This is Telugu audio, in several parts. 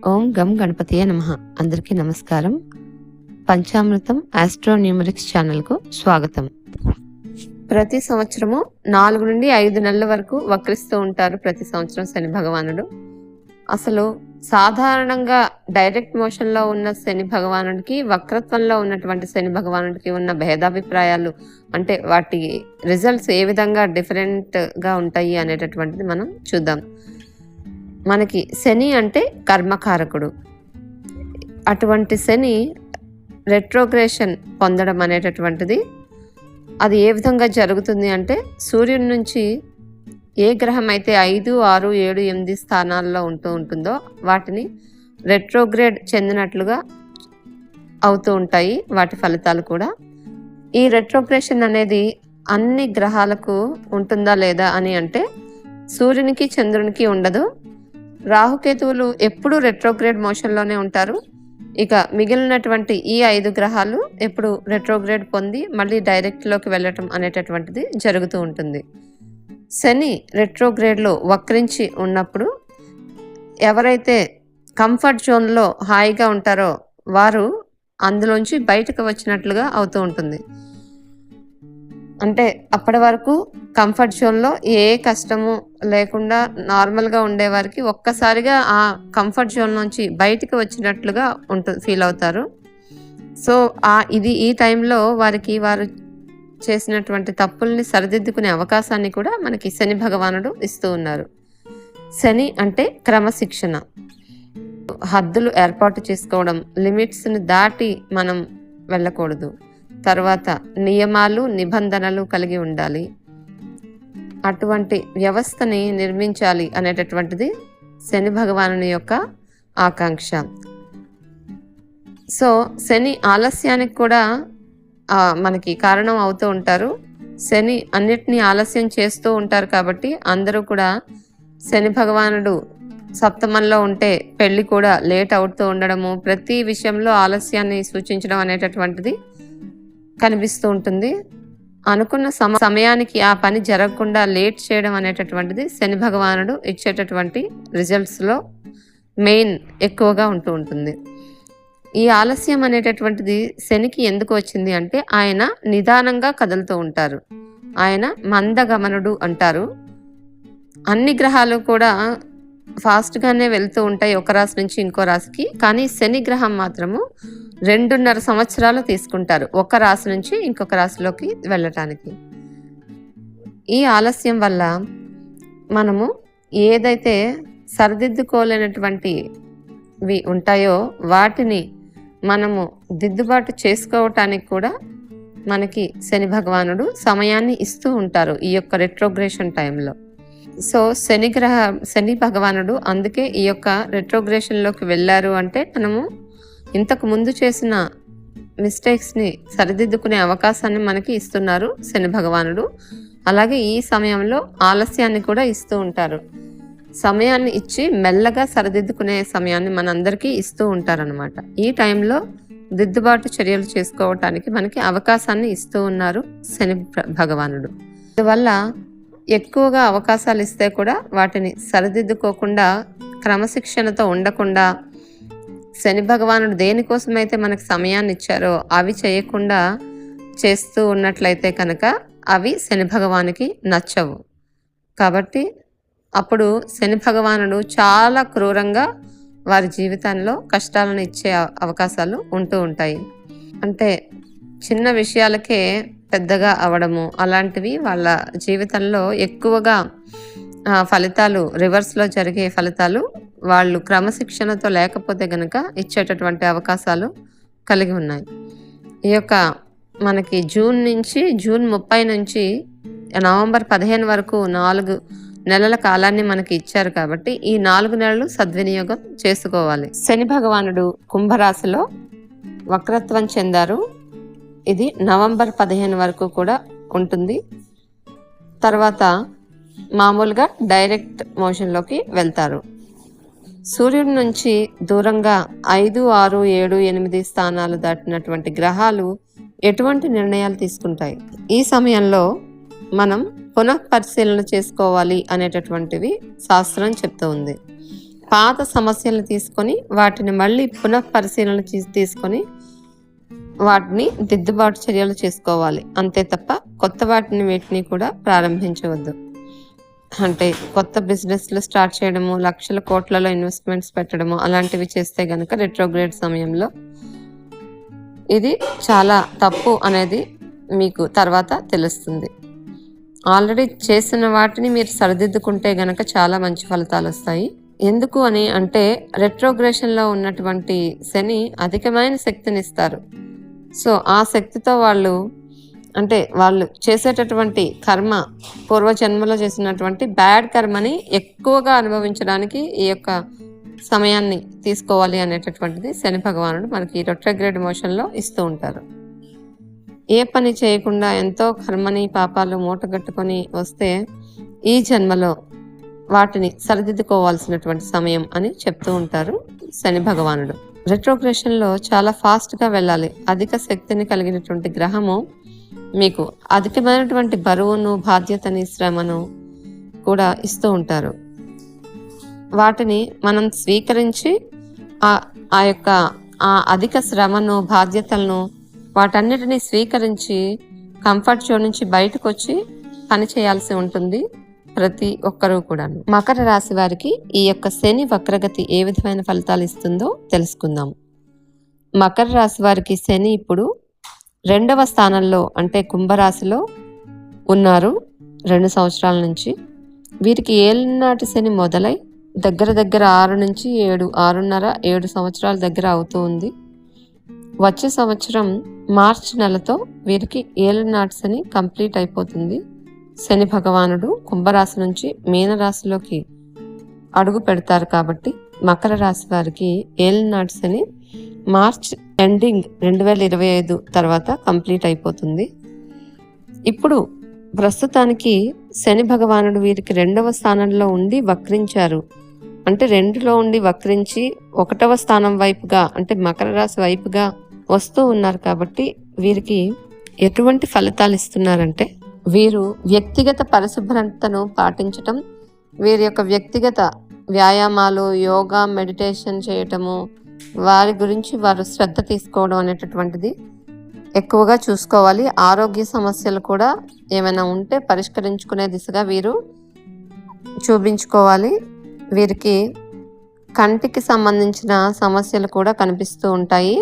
ఓం గం గణపతియే నమః. అందరికీ నమస్కారం. పంచామృతం ఆస్ట్రోన్యూమరిక్స్ ఛానల్కు స్వాగతం. ప్రతి సంవత్సరము 4 నుండి 5 నెలల వరకు వక్రిస్తూ ఉంటారు ప్రతి సంవత్సరం శని భగవానుడు. అసలు సాధారణంగా డైరెక్ట్ మోషన్లో ఉన్న శని భగవానుడికి, వక్రత్వంలో ఉన్నటువంటి శని భగవానుడికి ఉన్న భేదాభిప్రాయాలు, అంటే వాటి రిజల్ట్స్ ఏ విధంగా డిఫరెంట్గా ఉంటాయి అనేటటువంటిది మనం చూద్దాం. మనకి శని అంటే కర్మకారకుడు. అటువంటి శని రెట్రోగ్రేషన్ పొందడం అనేటటువంటిది అది ఏ విధంగా జరుగుతుంది అంటే, సూర్యుడి నుంచి ఏ గ్రహం అయితే 5, 6, 7, 8 స్థానాల్లో ఉంటుందో వాటిని రెట్రోగ్రేడ్ చెందినట్లుగా అవుతూ ఉంటాయి వాటి ఫలితాలు కూడా. ఈ రెట్రోగ్రేషన్ అనేది అన్ని గ్రహాలకు ఉంటుందా లేదా అని అంటే, సూర్యునికి చంద్రునికి ఉండదు. రాహుకేతువులు ఎప్పుడు రెట్రోగ్రేడ్ మోషన్లోనే ఉంటారు. ఇక మిగిలినటువంటి ఈ 5 గ్రహాలు ఎప్పుడు రెట్రోగ్రేడ్ పొంది మళ్ళీ డైరెక్ట్లోకి వెళ్ళటం అనేటటువంటిది జరుగుతూ ఉంటుంది. శని రెట్రోగ్రేడ్లో వక్రించి ఉన్నప్పుడు ఎవరైతే కంఫర్ట్ జోన్లో హాయిగా ఉంటారో వారు అందులోంచి బయటకు వచ్చినట్లుగా అవుతూ ఉంటుంది. అంటే అప్పటి వరకు కంఫర్ట్ జోన్లో ఏ కష్టము లేకుండా నార్మల్గా ఉండేవారికి ఒక్కసారిగా ఆ కంఫర్ట్ జోన్ నుంచి బయటికి వచ్చినట్లుగా ఫీల్ అవుతారు. సో ఈ టైంలో వారు చేసినటువంటి తప్పుల్ని సరిదిద్దుకునే అవకాశాన్ని కూడా మనకి శని భగవానుడు ఇస్తూ ఉన్నారు. శని అంటే క్రమశిక్షణ, హద్దులు ఏర్పాటు చేసుకోవడం, లిమిట్స్ని దాటి మనం వెళ్ళకూడదు. తర్వాత నియమాలు, నిబంధనలు కలిగి ఉండాలి. అటువంటి వ్యవస్థని నిర్మించాలి అనేటటువంటిది శని భగవానుని యొక్క ఆకాంక్ష. సో శని ఆలస్యానికి కూడా మనకి కారణం అవుతూ ఉంటారు. శని అన్నిటినీ ఆలస్యం చేస్తూ ఉంటారు కాబట్టి అందరూ కూడా శని భగవానుడు సప్తమంలో ఉంటే పెళ్లి కూడా లేట్ అవుతూ ఉండడము, ప్రతి విషయంలో ఆలస్యాన్ని సూచించడం అనేటటువంటిది కనిపిస్తూ ఉంటుంది. అనుకున్న సమయానికి ఆ పని జరగకుండా లేట్ చేయడం అనేటటువంటిది శని భగవానుడు ఇచ్చేటటువంటి రిజల్ట్స్లో మెయిన్ ఎక్కువగా ఉంటూ ఉంటుంది. ఈ ఆలస్యం అనేటటువంటిది శనికి ఎందుకు వచ్చింది అంటే, ఆయన నిదానంగా కదులుతూ ఉంటారు. ఆయన మందగమనుడు అంటారు. అన్ని గ్రహాలు కూడా ఫాస్ట్గానే వెళ్తూ ఉంటాయి ఒక రాశి నుంచి ఇంకో రాశికి. కానీ శని గ్రహం మాత్రము 2.5 సంవత్సరాలు తీసుకుంటారు ఒక రాశి నుంచి ఇంకొక రాశిలోకి వెళ్ళటానికి. ఈ ఆలస్యం వల్ల మనము ఏదైతే సరిదిద్దుకోలేనటువంటివి ఉంటాయో వాటిని మనము దిద్దుబాటు చేసుకోవటానికి కూడా మనకి శని భగవానుడు సమయాన్ని ఇస్తూ ఉంటారు ఈ యొక్క రెట్రోగ్రేషన్ టైంలో. సో శని భగవానుడు అందుకే ఈ యొక్క రెట్రోగ్రేషన్లోకి వెళ్ళారు అంటే, మనము ఇంతకు ముందు చేసిన మిస్టేక్స్ని సరిదిద్దుకునే అవకాశాన్ని మనకి ఇస్తున్నారు శని భగవానుడు. అలాగే ఈ సమయంలో ఆలస్యాన్ని కూడా ఇస్తూ ఉంటారు. సమయాన్ని ఇచ్చి మెల్లగా సరిదిద్దుకునే సమయాన్ని మనందరికీ ఇస్తూ ఉంటారనమాట. ఈ టైంలో దిద్దుబాటు చర్యలు చేసుకోవటానికి మనకి అవకాశాన్ని ఇస్తూ ఉన్నారు శని భగవానుడు. అందువల్ల ఎక్కువగా అవకాశాలు ఇస్తే కూడా వాటిని సరిదిద్దుకోకుండా, క్రమశిక్షణతో ఉండకుండా, శని భగవానుడు దేనికోసమైతే మనకు సమయాన్ని ఇచ్చారో అవి చేయకుండా చేస్తూ ఉన్నట్లయితే కనుక అవి శని భగవానికి నచ్చవు. కాబట్టి అప్పుడు శని భగవానుడు చాలా క్రూరంగా వారి జీవితంలో కష్టాలను ఇచ్చే అవకాశాలు ఉంటూ ఉంటాయి. అంటే చిన్న విషయాలకే పెద్దగా అవడము, అలాంటివి వాళ్ళ జీవితంలో ఎక్కువగా ఫలితాలు, రివర్స్లో జరిగే ఫలితాలు వాళ్ళు క్రమశిక్షణతో లేకపోతే గనక ఇచ్చేటటువంటి అవకాశాలు కలిగి ఉన్నాయి. ఈ యొక్క మనకి జూన్ 30 నుంచి నవంబర్ 15 వరకు 4 నెలల కాలాన్ని మనకి ఇచ్చారు కాబట్టి ఈ 4 నెలలు సద్వినియోగం చేసుకోవాలి. శని భగవానుడు కుంభరాశిలో వక్రత్వం చెందారు. ఇది నవంబర్ 15 వరకు కూడా ఉంటుంది. తర్వాత మామూలుగా డైరెక్ట్ మోషన్లోకి వెళ్తారు. సూర్యుడి నుంచి దూరంగా 5, 6, 7, 8 స్థానాలు దాటినటువంటి గ్రహాలు ఎటువంటి నిర్ణయాలు తీసుకుంటాయి? ఈ సమయంలో మనం పునఃపరిశీలన చేసుకోవాలి అనేటటువంటివి శాస్త్రం చెప్తూ ఉంది. పాత సమస్యలను తీసుకొని వాటిని మళ్ళీ పునఃపరిశీలన తీసుకొని వాటిని దిద్దుబాటు చర్యలు చేసుకోవాలి. అంతే తప్ప కొత్త వీటిని కూడా ప్రారంభించవద్దు. అంటే కొత్త బిజినెస్లు స్టార్ట్ చేయడము, లక్షల కోట్లలో ఇన్వెస్ట్మెంట్స్ పెట్టడము అలాంటివి చేస్తే గనక రెట్రోగ్రేడ్ సమయంలో ఇది చాలా తప్పు అనేది మీకు తర్వాత తెలుస్తుంది. ఆల్రెడీ చేసిన వాటిని మీరు సరిదిద్దుకుంటే గనక చాలా మంచి ఫలితాలు వస్తాయి. ఎందుకు అని అంటే రెట్రోగ్రేషన్లో ఉన్నటువంటి శని అధికమైన శక్తిని ఇస్తారు. సో ఆ శక్తితో వాళ్ళు చేసేటటువంటి కర్మ, పూర్వజన్మలో చేసినటువంటి బ్యాడ్ కర్మని ఎక్కువగా అనుభవించడానికి ఈ యొక్క సమయాన్ని తీసుకోవాలి అనేటటువంటిది శని భగవానుడు మనకి రెట్రోగ్రేడ్ మోషన్లో ఇస్తూ ఉంటారు. ఏ పని చేయకుండా ఎంతో కర్మని పాపాలు మూటగట్టుకొని వస్తే ఈ జన్మలో వాటిని సరిదిద్దుకోవాల్సినటువంటి సమయం అని చెప్తూ ఉంటారు శని భగవానుడు. రెట్రోగ్రేషన్లో చాలా ఫాస్ట్గా వెళ్ళాలి. అధిక శక్తిని కలిగినటువంటి గ్రహము మీకు అధికమైనటువంటి బరువును, బాధ్యతని, శ్రమను కూడా ఇస్తూ ఉంటారు. వాటిని మనం స్వీకరించి ఆ యొక్క అధిక శ్రమను, బాధ్యతలను వాటన్నిటిని స్వీకరించి కంఫర్ట్ జోన్ నుంచి బయటకు వచ్చి పని చేయాల్సి ఉంటుంది ప్రతి ఒక్కరూ కూడా. మకర రాశి వారికి ఈ యొక్క శని వక్రగతి ఏ విధమైన ఫలితాలు ఇస్తుందో తెలుసుకుందాం. మకర రాశి వారికి శని ఇప్పుడు 2వ స్థానంలో అంటే కుంభరాశిలో ఉన్నారు 2 సంవత్సరాల నుంచి. వీరికి ఏళ్ళనాటి శని మొదలై దగ్గర 6 నుంచి 6.5-7 సంవత్సరాల దగ్గర అవుతూ ఉంది. వచ్చే సంవత్సరం మార్చి నెలతో వీరికి ఏళ్ళనాటి శని కంప్లీట్ అయిపోతుంది. శని భగవానుడు కుంభరాశి నుంచి మీనరాశిలోకి అడుగు పెడతారు కాబట్టి మకర రాశి వారికి ఏళ్ళనాటి శని మార్చ్ ఎండింగ్ 2025 తర్వాత కంప్లీట్ అయిపోతుంది. ఇప్పుడు ప్రస్తుతానికి శని భగవానుడు వీరికి 2వ స్థానంలో ఉండి వక్రించారు. అంటే 2లో ఉండి వక్రించి 1వ స్థానం వైపుగా అంటే మకర రాశి వైపుగా వస్తూ ఉన్నారు కాబట్టి వీరికి ఎటువంటి ఫలితాలు ఇస్తున్నారంటే వీరు వ్యక్తిగత పరిశుభ్రతను పాటించటం, వీరి యొక్క వ్యక్తిగత వ్యాయామాలు, యోగా, మెడిటేషన్ చేయటము, వారి గురించి వారు శ్రద్ధ తీసుకోవడం అనేటటువంటిది ఎక్కువగా చూసుకోవాలి. ఆరోగ్య సమస్యలు కూడా ఏమైనా ఉంటే పరిష్కరించుకునే దిశగా వీరు చూపించుకోవాలి. వీరికి కంటికి సంబంధించిన సమస్యలు కూడా కనిపిస్తూ ఉంటాయి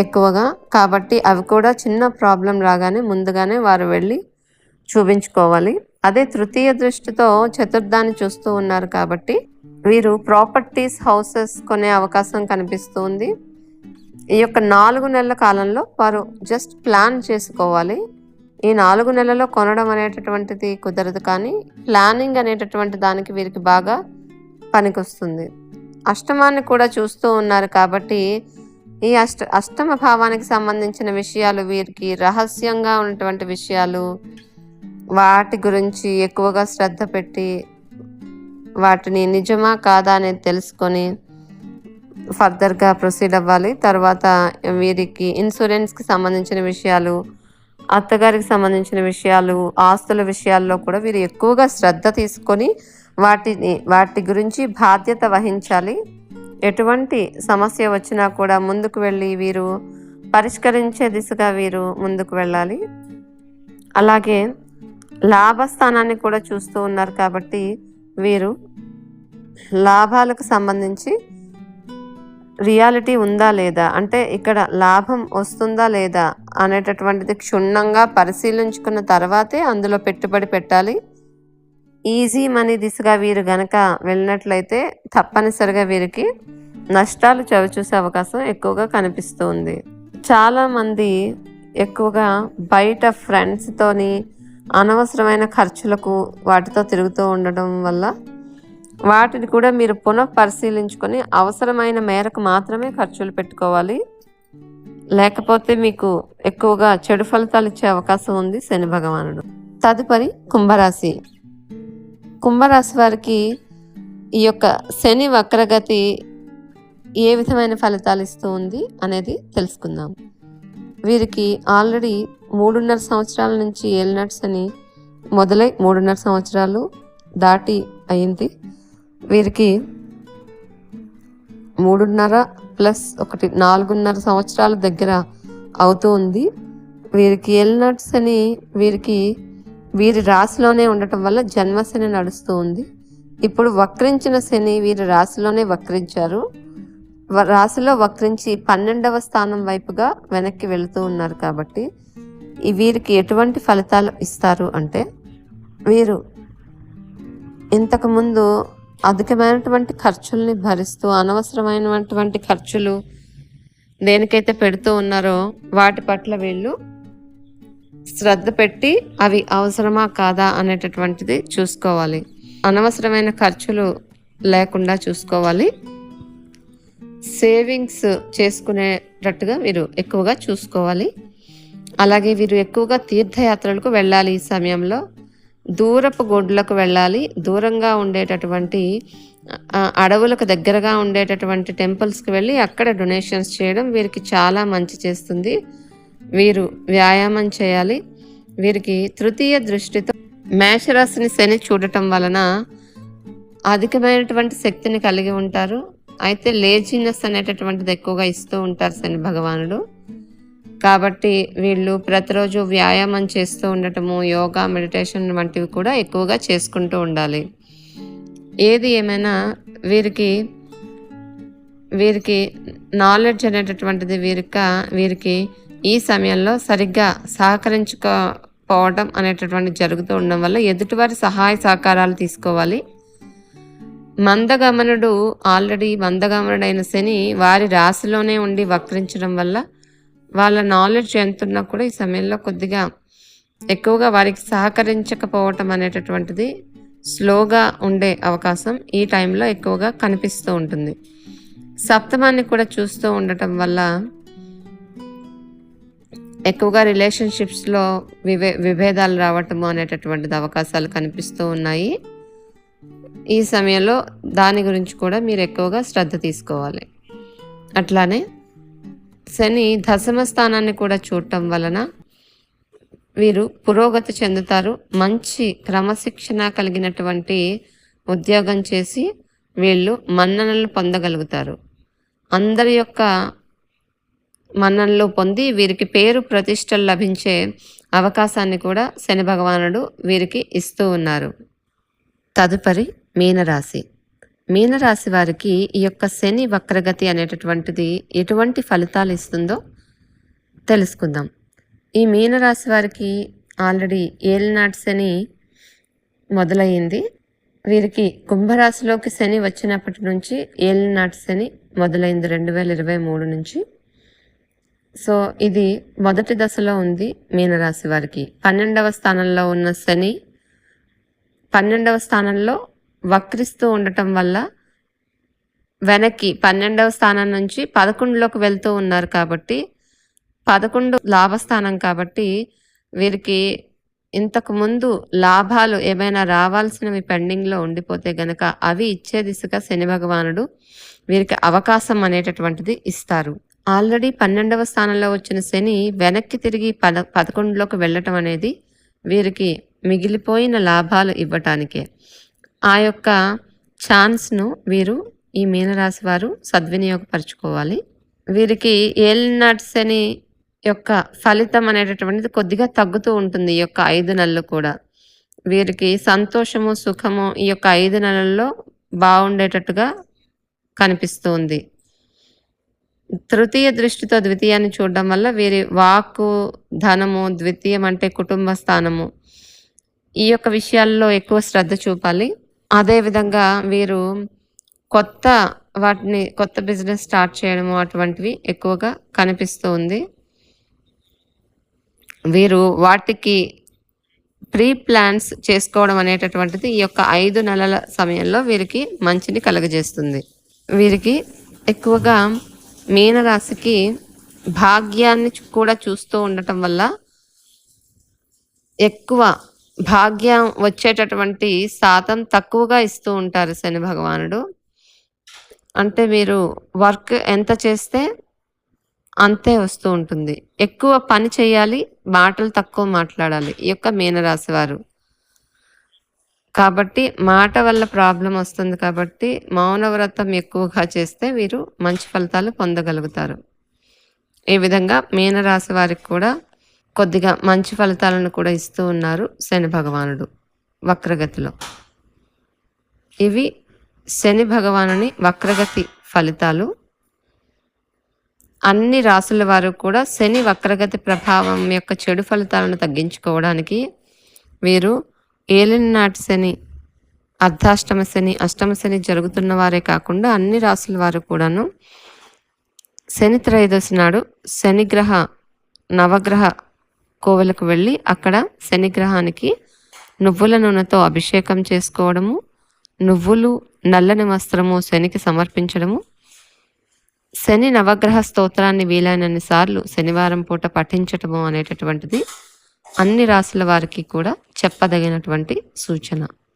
ఎక్కువగా. కాబట్టి అవి కూడా చిన్న ప్రాబ్లం రాగానే ముందుగానే వారు వెళ్ళి చూపించుకోవాలి. అదే తృతీయ దృష్టితో చతుర్థాన్ని చూస్తూ ఉన్నారు కాబట్టి వీరు ప్రాపర్టీస్, హౌసెస్ కొనే అవకాశం కనిపిస్తుంది. ఈ యొక్క 4 నెలల కాలంలో వారు జస్ట్ ప్లాన్ చేసుకోవాలి. ఈ 4 నెలల్లో కొనడం అనేటటువంటిది కుదరదు, కానీ ప్లానింగ్ అనేటటువంటి దానికి వీరికి బాగా పనికొస్తుంది. అష్టమాన్ని కూడా చూస్తూ ఉన్నారు కాబట్టి ఈ అష్టమ భావానికి సంబంధించిన విషయాలు, వీరికి రహస్యంగా ఉన్నటువంటి విషయాలు, వాటి గురించి ఎక్కువగా శ్రద్ధ పెట్టి వాటిని నిజమా కాదా అనేది తెలుసుకొని ఫర్దర్గా ప్రొసీడ్ అవ్వాలి. తర్వాత వీరికి ఇన్సూరెన్స్కి సంబంధించిన విషయాలు, అత్తగారికి సంబంధించిన విషయాలు, ఆస్తుల విషయాల్లో కూడా వీరు ఎక్కువగా శ్రద్ధ తీసుకొని వాటి గురించి బాధ్యత వహించాలి. ఎటువంటి సమస్య వచ్చినా కూడా ముందుకు వెళ్ళి వీరు పరిష్కరించే దిశగా వీరు ముందుకు వెళ్ళాలి. అలాగే లాభస్థానాన్ని కూడా చూస్తూ ఉన్నారు కాబట్టి వీరు లాభాలకు సంబంధించి రియాలిటీ ఉందా లేదా, అంటే ఇక్కడ లాభం వస్తుందా లేదా అనేటటువంటిది క్షుణ్ణంగా పరిశీలించుకున్న తర్వాతే అందులో పెట్టుబడి పెట్టాలి. ఈజీ మనీ దిశగా వీరు గనక వెళ్ళినట్లయితే తప్పనిసరిగా వీరికి నష్టాలు చవిచూసే అవకాశం ఎక్కువగా కనిపిస్తుంది. చాలామంది ఎక్కువగా బయట ఫ్రెండ్స్తోని అనవసరమైన ఖర్చులకు వాటితో తిరుగుతూ ఉండడం వల్ల వాటిని కూడా మీరు పునఃపరిశీలించుకొని అవసరమైన మేరకు మాత్రమే ఖర్చులు పెట్టుకోవాలి. లేకపోతే మీకు ఎక్కువగా చెడు ఫలితాలు ఇచ్చే అవకాశం ఉంది శని భగవానుడు. తదుపరి కుంభరాశి. కుంభరాశి వారికి ఈ యొక్క శని వక్రగతి ఏ విధమైన ఫలితాలు ఇస్తూ ఉంది అనేది తెలుసుకుందాం. వీరికి ఆల్రెడీ 3.5 సంవత్సరాల నుంచి ఏలినాటి శని మొదలై 3.5 సంవత్సరాలు దాటి అయింది. వీరికి 3.5 ప్లస్ 4.5 సంవత్సరాల దగ్గర అవుతూ ఉంది. వీరికి ఏలినాటి శని వీరి రాశిలోనే ఉండటం వల్ల జన్మశని నడుస్తూ ఉంది. ఇప్పుడు వక్రించిన శని వీరి రాశిలోనే వక్రించారు. రాశిలో వక్రించి 12వ స్థానం వైపుగా వెనక్కి వెళుతూ ఉన్నారు. కాబట్టి వీరికి ఎటువంటి ఫలితాలు ఇస్తారు అంటే, వీరు ఇంతకుముందు అధికమైనటువంటి ఖర్చుల్ని భరిస్తూ అనవసరమైనటువంటి ఖర్చులు దేనికైతే పెడుతూ ఉన్నారో వాటి పట్ల వీళ్ళు శ్రద్ధ పెట్టి అవి అవసరమా కాదా అనేటటువంటిది చూసుకోవాలి. అనవసరమైన ఖర్చులు లేకుండా చూసుకోవాలి. సేవింగ్స్ చేసుకునేటట్టుగా వీరు ఎక్కువగా చూసుకోవాలి. అలాగే వీరు ఎక్కువగా తీర్థయాత్రలకు వెళ్ళాలి. ఈ సమయంలో దూరపు గొడ్లకు వెళ్ళాలి. దూరంగా ఉండేటటువంటి అడవులకు దగ్గరగా ఉండేటటువంటి టెంపుల్స్కి వెళ్ళి అక్కడ డొనేషన్స్ చేయడం వీరికి చాలా మంచి చేస్తుంది. వీరు వ్యాయామం చేయాలి. వీరికి తృతీయ దృష్టితో మేషరాశిని శని చూడటం వలన అధికమైనటువంటి శక్తిని కలిగి ఉంటారు. అయితే లేజినెస్ అనేటటువంటిది ఎక్కువగా ఇస్తూ ఉంటారు శని భగవానుడు. కాబట్టి వీళ్ళు ప్రతిరోజు వ్యాయామం చేస్తూ ఉండటము, యోగా, మెడిటేషన్ వంటివి కూడా ఎక్కువగా చేసుకుంటూ ఉండాలి. ఏది ఏమైనా వీరికి నాలెడ్జ్ అనేటటువంటిది వీరికి ఈ సమయంలో సరిగ్గా సహకరించుకోవడం అనేటటువంటి జరుగుతూ ఉండడం వల్ల ఎదుటివారి సహాయ సహకారాలు తీసుకోవాలి. ఆల్రెడీ మందగమనుడైన శని వారి రాశిలోనే ఉండి వక్రించడం వల్ల వాళ్ళ నాలెడ్జ్ ఎంతున్నా కూడా ఈ సమయంలో కొద్దిగా ఎక్కువగా వారికి సహకరించకపోవటం అనేటటువంటిది స్లోగా ఉండే అవకాశం ఈ టైంలో ఎక్కువగా కనిపిస్తూ ఉంటుంది. సప్తమాన్ని కూడా చూస్తూ ఉండటం వల్ల ఎక్కువగా రిలేషన్షిప్స్లో విభేదాలు రావటము అనేటటువంటిది అవకాశాలు కనిపిస్తూ ఉన్నాయి. ఈ సమయంలో దాని గురించి కూడా మీరు ఎక్కువగా శ్రద్ధ తీసుకోవాలి. అట్లానే శని దశమ స్థానాన్ని కూడా చూడటం వలన వీరు పురోగతి చెందుతారు. మంచి క్రమశిక్షణ కలిగినటువంటి ఉద్యోగం చేసి వీళ్ళు మన్ననలు పొందగలుగుతారు. అందరి యొక్క మన్ననలు పొంది వీరికి పేరు ప్రతిష్టలు లభించే అవకాశాన్ని కూడా శని భగవానుడు వీరికి ఇస్తూ ఉన్నారు. తదుపరి మీనరాశి. మీనరాశి వారికి ఈ యొక్క శని వక్రగతి అనేటటువంటిది ఎటువంటి ఫలితాలు ఇస్తుందో తెలుసుకుందాం. ఈ మీనరాశి వారికి ఆల్రెడీ ఏలినాటి శని మొదలయ్యింది. వీరికి కుంభరాశిలోకి శని వచ్చినప్పటి నుంచి ఏలినాటి శని మొదలైంది 2023 నుంచి. సో ఇది మొదటి దశలో ఉంది మీనరాశి వారికి. 12వ స్థానంలో ఉన్న శని 12వ స్థానంలో వక్రిస్తూ ఉండటం వల్ల వెనక్కి 12వ స్థానం నుంచి 11లోకి వెళ్తూ ఉన్నారు. కాబట్టి 11 లాభస్థానం. కాబట్టి వీరికి ఇంతకు ముందు లాభాలు ఏమైనా రావాల్సినవి పెండింగ్లో ఉండిపోతే గనక అవి ఇచ్చే దిశగా శని భగవానుడు వీరికి అవకాశం అనేటటువంటిది ఇస్తారు. ఆల్రెడీ 12వ స్థానంలో వచ్చిన శని వెనక్కి తిరిగి 11లోకి వెళ్ళటం అనేది వీరికి మిగిలిపోయిన లాభాలు ఇవ్వటానికే. ఆ యొక్క ఛాన్స్ను వీరు ఈ మీనరాశి వారు సద్వినియోగపరచుకోవాలి. వీరికి ఏలినాటి శని యొక్క ఫలితం అనేటటువంటిది కొద్దిగా తగ్గుతూ ఉంటుంది. ఈ యొక్క 5 నెలలు కూడా వీరికి సంతోషము, సుఖము ఈ యొక్క 5 నెలల్లో బాగుండేటట్టుగా కనిపిస్తుంది. తృతీయ దృష్టితో ద్వితీయాన్ని చూడడం వల్ల వీరి వాక్కు, ధనము, ద్వితీయం అంటే కుటుంబ స్థానము, ఈ యొక్క విషయాల్లో ఎక్కువ శ్రద్ధ చూపాలి. అదేవిధంగా వీరు కొత్త బిజినెస్ స్టార్ట్ చేయడము అటువంటివి ఎక్కువగా కనిపిస్తూ ఉంది. వీరు వాటికి ప్రీ ప్లాన్స్ చేసుకోవడం అనేటటువంటిది ఈ యొక్క 5 నెలల సమయంలో వీరికి మంచిని కలుగజేస్తుంది. వీరికి ఎక్కువగా మీనరాశికి భాగ్యాన్ని కూడా చూస్తూ ఉండటం వల్ల ఎక్కువ భాగ్యం వచ్చేటటువంటి శాతం తక్కువగా ఇస్తూ ఉంటారు శని భగవానుడు. అంటే మీరు వర్క్ ఎంత చేస్తే అంతే వస్తూ ఉంటుంది. ఎక్కువ పని చేయాలి, మాటలు తక్కువ మాట్లాడాలి ఈ యొక్క మీనరాశి వారు. కాబట్టి మాట వల్ల ప్రాబ్లం వస్తుంది కాబట్టి మౌనవ్రతం ఎక్కువగా చేస్తే వీరు మంచి ఫలితాలు పొందగలుగుతారు. ఈ విధంగా మీనరాశి వారికి కూడా కొద్దిగా మంచి ఫలితాలను కూడా ఇస్తూ ఉన్నారు శని భగవానుడు వక్రగతిలో. ఇవి శని భగవానుని వక్రగతి ఫలితాలు. అన్ని రాసుల వారు కూడా శని వక్రగతి ప్రభావం యొక్క చెడు ఫలితాలను తగ్గించుకోవడానికి వీరు ఏలినాటి శని, అర్ధాష్టమ శని, అష్టమ శని జరుగుతున్న వారే కాకుండా అన్ని రాసుల వారు కూడాను శని త్రయోదశి నాడు శనిగ్రహ నవగ్రహ కోవెలకు వెళ్ళి అక్కడ శనిగ్రహానికి నువ్వుల నూనెతో అభిషేకం చేసుకోవడము, నువ్వులు నల్లని వస్త్రము శనికి సమర్పించడము, శని నవగ్రహ స్తోత్రాన్ని వీలైనన్ని సార్లు శనివారం పూట పఠించటము అనేటటువంటిది అన్ని రాసుల వారికి కూడా చెప్పదగినటువంటి సూచన.